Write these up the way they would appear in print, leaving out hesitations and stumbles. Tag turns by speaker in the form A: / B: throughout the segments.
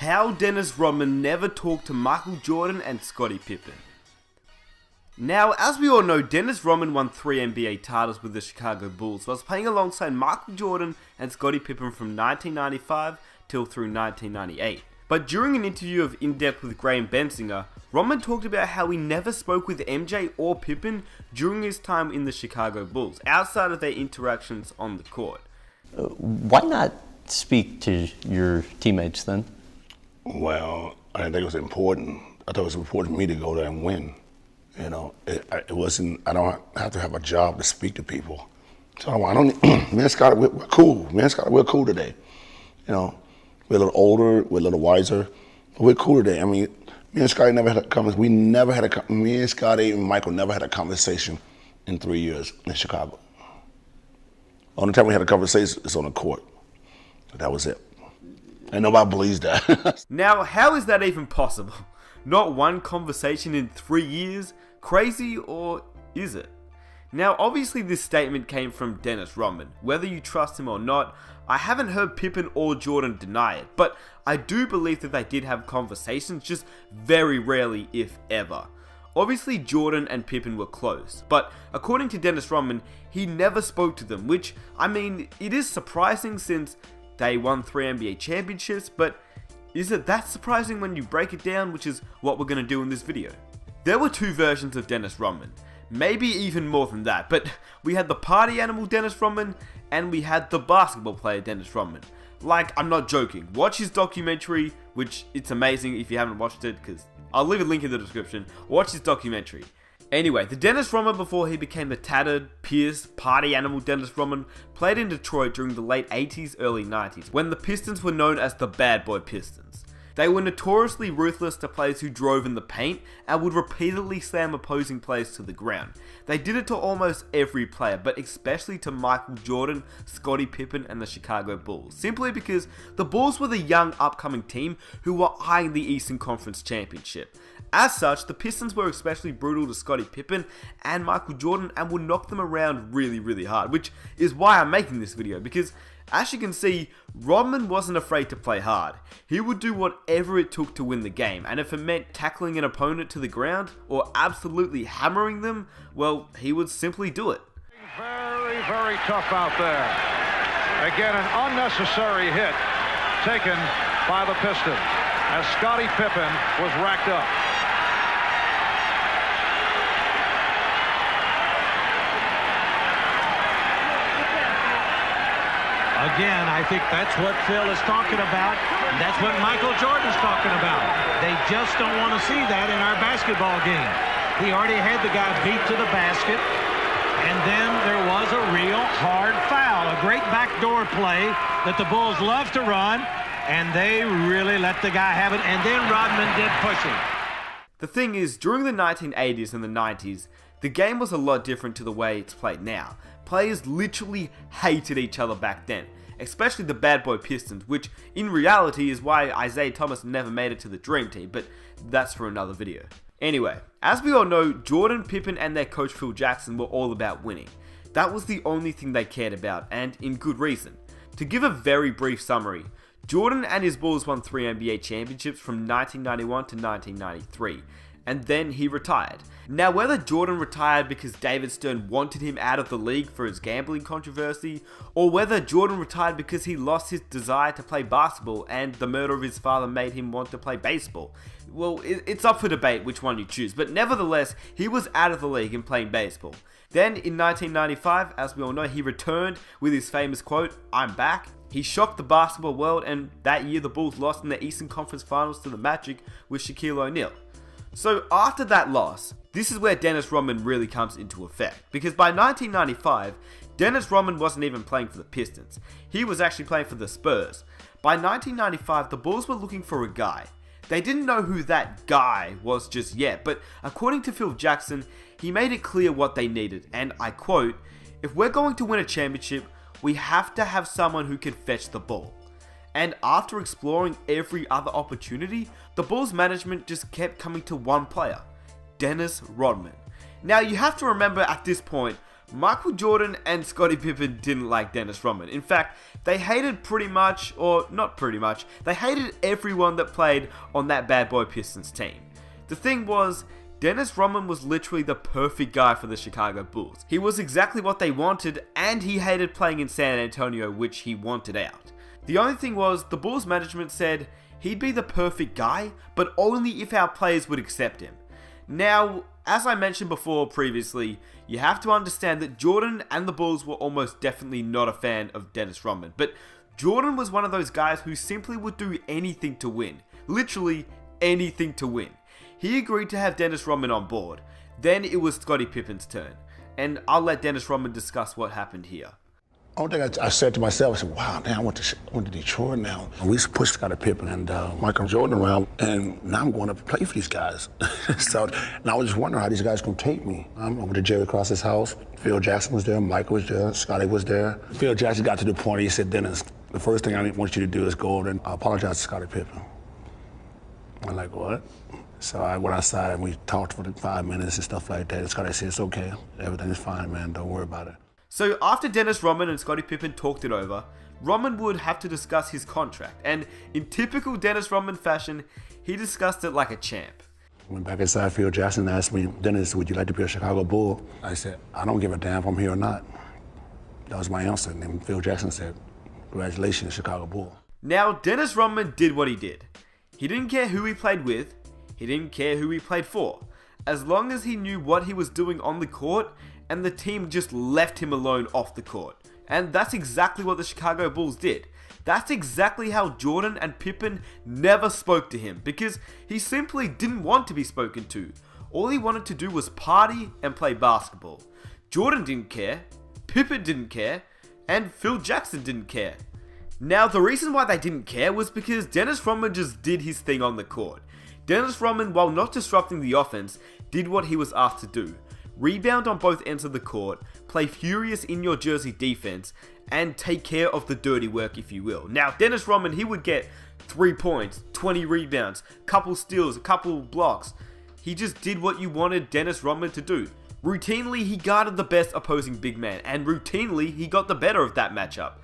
A: How Dennis Rodman never talked to Michael Jordan and Scottie Pippen. Now, as we all know, Dennis Rodman won 3 NBA titles with the Chicago Bulls, whilst playing alongside Michael Jordan and Scottie Pippen from 1995 till through 1998. But during an interview of In Depth with Graham Bensinger, Rodman talked about how he never spoke with MJ or Pippen during his time in the Chicago Bulls, outside of their interactions on the court.
B: Why not speak to your teammates then?
C: Well, I didn't think it was important. I thought it was important for me to go there and win. You know, it wasn't, I don't have to have a job to speak to people. So I don't, me and Scottie, we're cool. Me and Scottie, we're cool today. You know, we're a little older, we're a little wiser, but we're cool today. I mean, me and Scottie never had a conversation. Me and Scottie and Michael never had a conversation in 3 years in Chicago. Only time we had a conversation is on the court. That was it. And nobody believes that.
A: Now, how is that even possible? Not one conversation in 3 years? Crazy, or is it? Now, obviously this statement came from Dennis Rodman. Whether you trust him or not, I haven't heard Pippen or Jordan deny it, but I do believe that they did have conversations, just very rarely, if ever. Obviously Jordan and Pippen were close, but according to Dennis Rodman, he never spoke to them, which, I mean, it is surprising since they won 3 NBA championships, but is it that surprising when you break it down, which is what we're going to do in this video? There were 2 versions of Dennis Rodman, maybe even more than that, but we had the party animal Dennis Rodman, and we had the basketball player Dennis Rodman. Like, I'm not joking, watch his documentary, which it's amazing if you haven't watched it, because I'll leave a link in the description. Watch his documentary. Anyway, the Dennis Rodman before he became the tattered, pierced, party animal Dennis Rodman played in Detroit during the late 80s, early 90s, when the Pistons were known as the Bad Boy Pistons. They were notoriously ruthless to players who drove in the paint and would repeatedly slam opposing players to the ground. They did it to almost every player, but especially to Michael Jordan, Scottie Pippen and the Chicago Bulls, simply because the Bulls were the young upcoming team who were eyeing the Eastern Conference Championship. As such, the Pistons were especially brutal to Scottie Pippen and Michael Jordan and would knock them around really hard, which is why I'm making this video, because as you can see, Rodman wasn't afraid to play hard. He would do whatever it took to win the game, and if it meant tackling an opponent to the ground or absolutely hammering them, well, he would simply do it.
D: Very tough out there. Again, an unnecessary hit taken by the Pistons as Scottie Pippen was racked up.
E: Again, I think that's what Phil is talking about. And that's what Michael Jordan's talking about. They just don't want to see that in our basketball game. He already had the guy beat to the basket. And then there was a real hard foul. A great backdoor play that the Bulls love to run. And they really let the guy have it. And then Rodman did pushing.
A: The thing is, during the 1980s and the 90s, the game was a lot different to the way it's played now. Players literally hated each other back then, especially the Bad Boy Pistons, which in reality is why Isaiah Thomas never made it to the Dream Team, but that's for another video. Anyway, as we all know, Jordan, Pippen and their coach Phil Jackson were all about winning. That was the only thing they cared about, and in good reason. To give a very brief summary, Jordan and his Bulls won 3 NBA championships from 1991 to 1993, and then he retired. Now, whether Jordan retired because David Stern wanted him out of the league for his gambling controversy, or whether Jordan retired because he lost his desire to play basketball and the murder of his father made him want to play baseball, well, it's up for debate which one you choose, but nevertheless, he was out of the league and playing baseball. Then, in 1995, as we all know, he returned with his famous quote, "I'm back." He shocked the basketball world, and that year the Bulls lost in the Eastern Conference Finals to the Magic with Shaquille O'Neal. So after that loss, this is where Dennis Rodman really comes into effect, because by 1995, Dennis Rodman wasn't even playing for the Pistons. He was actually playing for the Spurs. By 1995, the Bulls were looking for a guy. They didn't know who that guy was just yet, but according to Phil Jackson, he made it clear what they needed, and I quote, "If we're going to win a championship, we have to have someone who can fetch the ball." And after exploring every other opportunity, the Bulls management just kept coming to one player, Dennis Rodman. Now you have to remember at this point, Michael Jordan and Scottie Pippen didn't like Dennis Rodman. In fact, they hated pretty much, or not pretty much, they hated everyone that played on that bad boy Pistons team. The thing was, Dennis Rodman was literally the perfect guy for the Chicago Bulls. He was exactly what they wanted, and he hated playing in San Antonio, which he wanted out. The only thing was, the Bulls management said he'd be the perfect guy, but only if our players would accept him. Now, as I mentioned before previously, you have to understand that Jordan and the Bulls were almost definitely not a fan of Dennis Rodman, but Jordan was one of those guys who simply would do anything to win. Literally anything to win. He agreed to have Dennis Rodman on board. Then it was Scottie Pippen's turn, and I'll let Dennis Rodman discuss what happened here.
C: Only thing I said to myself, I said, wow, damn, I went to Detroit now. We used to push Scottie Pippen and Michael Jordan around, and now I'm going to play for these guys. So, and I was just wondering how these guys going to take me. I'm over to Jerry Cross's house. Phil Jackson was there, Michael was there, Scottie was there. Phil Jackson got to the point, he said, Dennis, the first thing I want you to do is go over and apologize to Scottie Pippen. I'm like, what? So I went outside and we talked for 5 minutes and stuff like that. And Scottie said, it's okay, everything's fine, man, don't worry about it.
A: So after Dennis Rodman and Scottie Pippen talked it over, Rodman would have to discuss his contract, and in typical Dennis Rodman fashion, he discussed it like a champ.
C: Went back inside, Phil Jackson asked me, Dennis, would you like to be a Chicago Bull? I said, I don't give a damn if I'm here or not. That was my answer, and then Phil Jackson said, congratulations, Chicago Bull.
A: Now, Dennis Rodman did what he did. He didn't care who he played with, he didn't care who he played for, as long as he knew what he was doing on the court, and the team just left him alone off the court. And that's exactly what the Chicago Bulls did. That's exactly how Jordan and Pippen never spoke to him, because he simply didn't want to be spoken to. All he wanted to do was party and play basketball. Jordan didn't care, Pippen didn't care, and Phil Jackson didn't care. Now, the reason why they didn't care was because Dennis Rodman just did his thing on the court. Dennis Rodman, while not disrupting the offense, did what he was asked to do. Rebound on both ends of the court, play furious in your jersey defense, and take care of the dirty work, if you will. Now, Dennis Rodman, he would get 3 points, 20 rebounds, couple steals, a couple blocks. He just did what you wanted Dennis Rodman to do. Routinely, he guarded the best opposing big man, and routinely, he got the better of that matchup.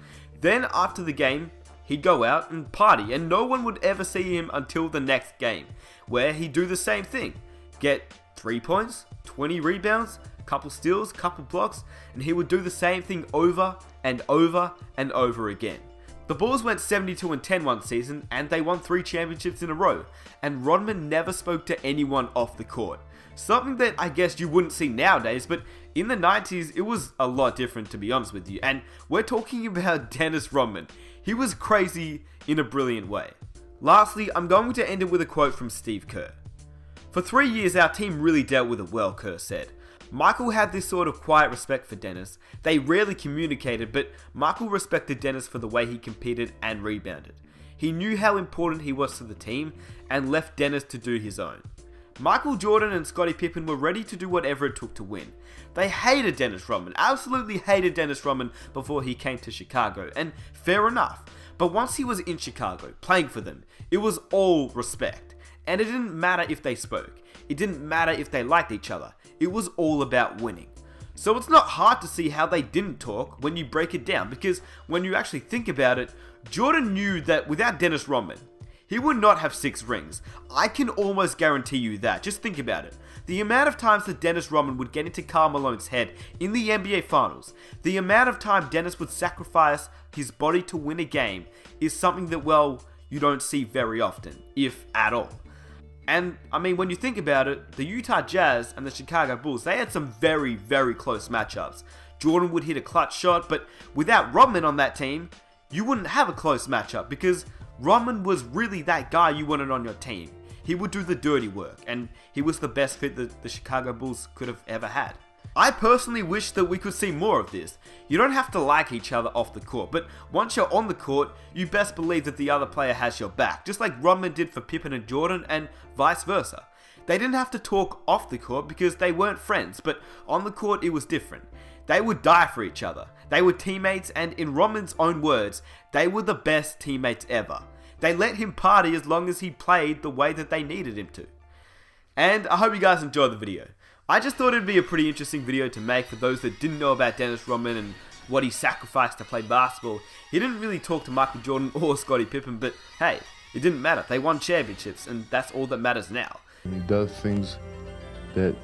A: Then, after the game, he'd go out and party, and no one would ever see him until the next game, where he'd do the same thing. Get 3 points, 20 rebounds, couple steals, couple blocks, and he would do the same thing over and over and over again. The Bulls went 72-10 one season, and they won 3 championships in a row, and Rodman never spoke to anyone off the court. Something that I guess you wouldn't see nowadays, but in the 90s, it was a lot different, to be honest with you, and we're talking about Dennis Rodman. He was crazy in a brilliant way. Lastly, I'm going to end it with a quote from Steve Kerr. For 3 years, our team really dealt with it well, Kerr said. Michael had this sort of quiet respect for Dennis. They rarely communicated, but Michael respected Dennis for the way he competed and rebounded. He knew how important he was to the team and left Dennis to do his own. Michael Jordan and Scottie Pippen were ready to do whatever it took to win. They hated Dennis Rodman, absolutely hated Dennis Rodman before he came to Chicago, and fair enough. But once he was in Chicago, playing for them, it was all respect. And it didn't matter if they spoke. It didn't matter if they liked each other. It was all about winning. So it's not hard to see how they didn't talk when you break it down, because when you actually think about it, Jordan knew that without Dennis Rodman, he would not have 6 rings. I can almost guarantee you that. Just think about it. The amount of times that Dennis Rodman would get into Karl Malone's head in the NBA Finals, the amount of time Dennis would sacrifice his body to win a game is something that, well, you don't see very often, if at all. And, I mean, when you think about it, the Utah Jazz and the Chicago Bulls, they had some very, very close matchups. Jordan would hit a clutch shot, but without Rodman on that team, you wouldn't have a close matchup, because Rodman was really that guy you wanted on your team. He would do the dirty work, and he was the best fit that the Chicago Bulls could have ever had. I personally wish that we could see more of this. You don't have to like each other off the court, but once you're on the court, you best believe that the other player has your back, just like Rodman did for Pippen and Jordan, and vice versa. They didn't have to talk off the court because they weren't friends, but on the court it was different. They would die for each other. They were teammates, and in Rodman's own words, they were the best teammates ever. They let him party as long as he played the way that they needed him to. And I hope you guys enjoyed the video. I just thought it'd be a pretty interesting video to make for those that didn't know about Dennis Rodman and what he sacrificed to play basketball. He didn't really talk to Michael Jordan or Scottie Pippen, but hey, it didn't matter. They won championships, and that's all that matters now.
F: He does things that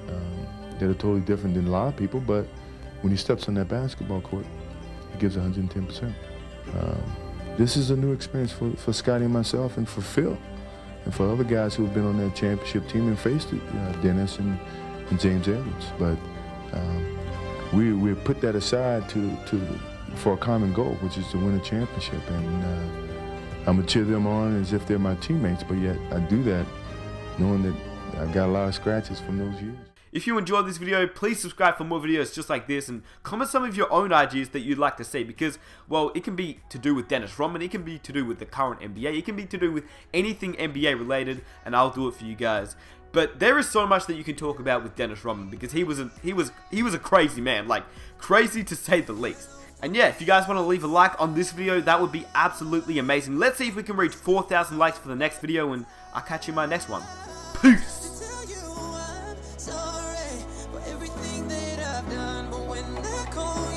F: are totally different than a lot of people, but when he steps on that basketball court, he gives 110%. This is a new experience for Scottie and myself, and for Phil, and for other guys who have been on that championship team and faced it, Dennis and James Edwards. But we put that aside for a common goal, which is to win a championship. And I'm gonna cheer them on as if they're my teammates, but yet I do that knowing that I've got a lot of scratches from those years.
A: If you enjoyed this video, please subscribe for more videos just like this, and comment some of your own ideas that you'd like to see, because, well, it can be to do with Dennis Rodman, it can be to do with the current NBA, it can be to do with anything NBA related, and I'll do it for you guys. But there is so much that you can talk about with Dennis Rodman, because he was a crazy man, like crazy to say the least. And yeah, if you guys want to leave a like on this video, that would be absolutely amazing. Let's see if we can reach 4,000 likes for the next video, and I'll catch you in my next one. Peace!
G: Sorry for everything that I've done, but when I call